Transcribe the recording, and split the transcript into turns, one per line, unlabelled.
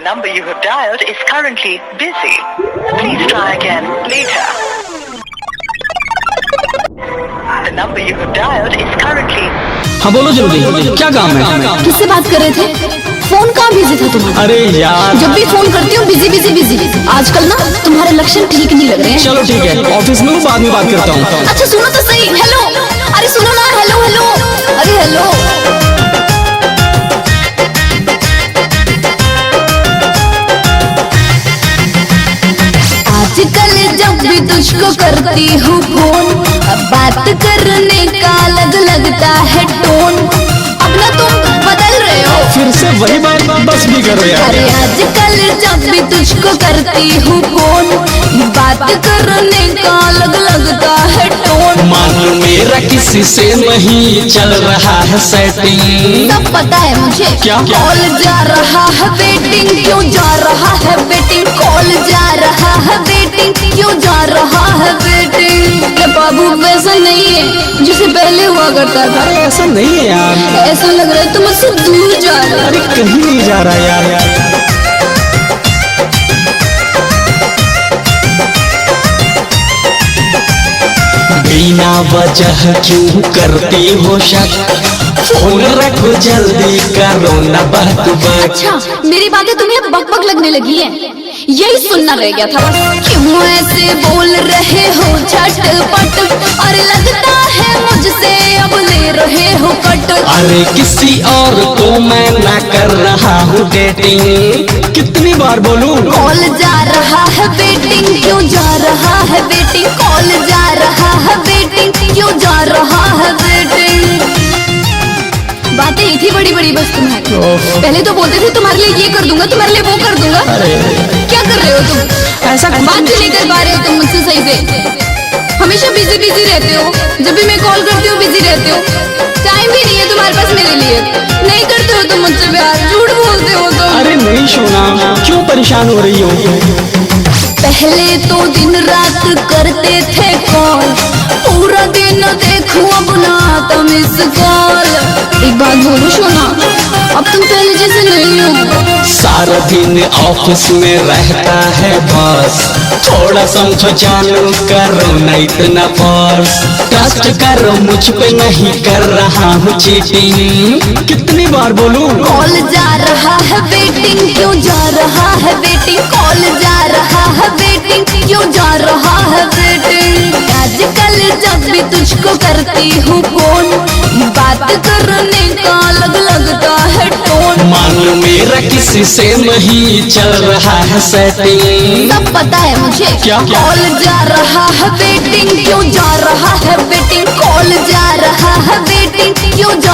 The number you have dialed is currently busy. Please try again later. The number you have dialed is currently.
हाँ बोलो जल्दी, क्या काम है?
किससे बात कर रहे थे? फोन कहाँ बिजी था तुम्हारा?
अरे यार,
जब भी फोन करती हूँ बिजी बिजी बिजी। आजकल ना तुम्हारे लक्षण ठीक नहीं लग रहे हैं।
चलो ठीक है, ऑफिस में बाद में बात करता हूँ।
अच्छा सुनो तो सही। हेलो, अरे सुनो ना। हेलो हेलो, अरे हेलो। आजकल जब भी तुझको करती हूँ फोन, अब बात करने का अलग लगता है टोन। अब ना तुम बदल रहे हो,
फिर से वही बात बस भी करो यार।
अरे आजकल जब भी तुझको करती हूँ फोन, बात करने का अलग लगता है टोन।
मानो मेरा किसी से नहीं चल रहा है सेटिंग।
सब पता है मुझे।
क्या?
कॉल जा रहा है वेटिंग, क्यों जा रहा है वेटिंग? कॉल जा रहा है वेटिंग, क्यों जा रहा है वेटिंग? क्या बाबू वैसा नहीं है जिसे पहले हुआ करता था?
अरे ऐसा नहीं है यार,
ऐसा लग रहा है तुम मुझसे दूर जा रहे हो।
अरे कहीं नहीं जा रहा यार। बिना वजह क्यों करती हो शक? फोन रखो जल्दी, करो ना बात बात।
अच्छा, मेरी बातें तुम्हें बक बक लगने लगी है, यही सुनना रह गया था बस। क्यों ऐसे बोल रहे हो झटपट? अरे लगता है मुझसे अब ले रहे हो कट।
अरे किसी और को मैं ना कर रहा हूँ डेटिंग, कितनी बार बोलूं?
कॉल जा रहा है वेटिंग, क्यों जा रहा है वेटिंग? कॉल जा रहा है वेटिंग, क्यों जा रहा है वेटिंग? बातें ही थी बड़ी बड़ी बस तुम्हारी। पहले तो बोलते थे तुम्हारे लिए ये कर दूंगा, तुम्हारे लिए वो कर दूंगा। क्या कर रहे हो तुम?
ऐसा
बात क्यों नहीं कर पा रहे हो तुम मुझसे सही से? हमेशा बिजी बिजी रहते हो, जब भी मैं कॉल करती हूँ बिजी रहते हो। टाइम भी नहीं है तुम्हारे पास मेरे लिए। नहीं करते हो तुम मुझसे प्यार, झूठ बोलते हो तुम।
अरे नहीं सोना, क्यों परेशान हो रही हो?
पहले तो दिन रात करते थे कॉल, पूरा दिन देखो अब ना तुम मिस कॉल। एक बात बोलो सोना, अब तुम पहले जैसे नहीं हो।
सारा दिन ऑफिस में रहता है बॉस, थोड़ा समझो जानू, करो ना इतना फॉर्स। ट्रस्ट करो मुझ पे, नहीं कर रहा हूँ चीटिंग, कितनी बार बोलूं?
कॉल जा रहा है वेटिंग, क्यों जा रहा है वेटिंग? कॉल जा रहा है वेटिंग, क्यों जा रहा है वेटिंग? आजकल जब भी तुझको करती हूँ फोन, बात करने का अलग लगता है टोन।
मानो मेरा किसी से नहीं चल रहा है सेटिंग।
सब पता है मुझे।
क्या?
कॉल जा रहा है वेटिंग, क्यों जा रहा है वेटिंग? कॉल जा रहा है वेटिंग, क्यों जा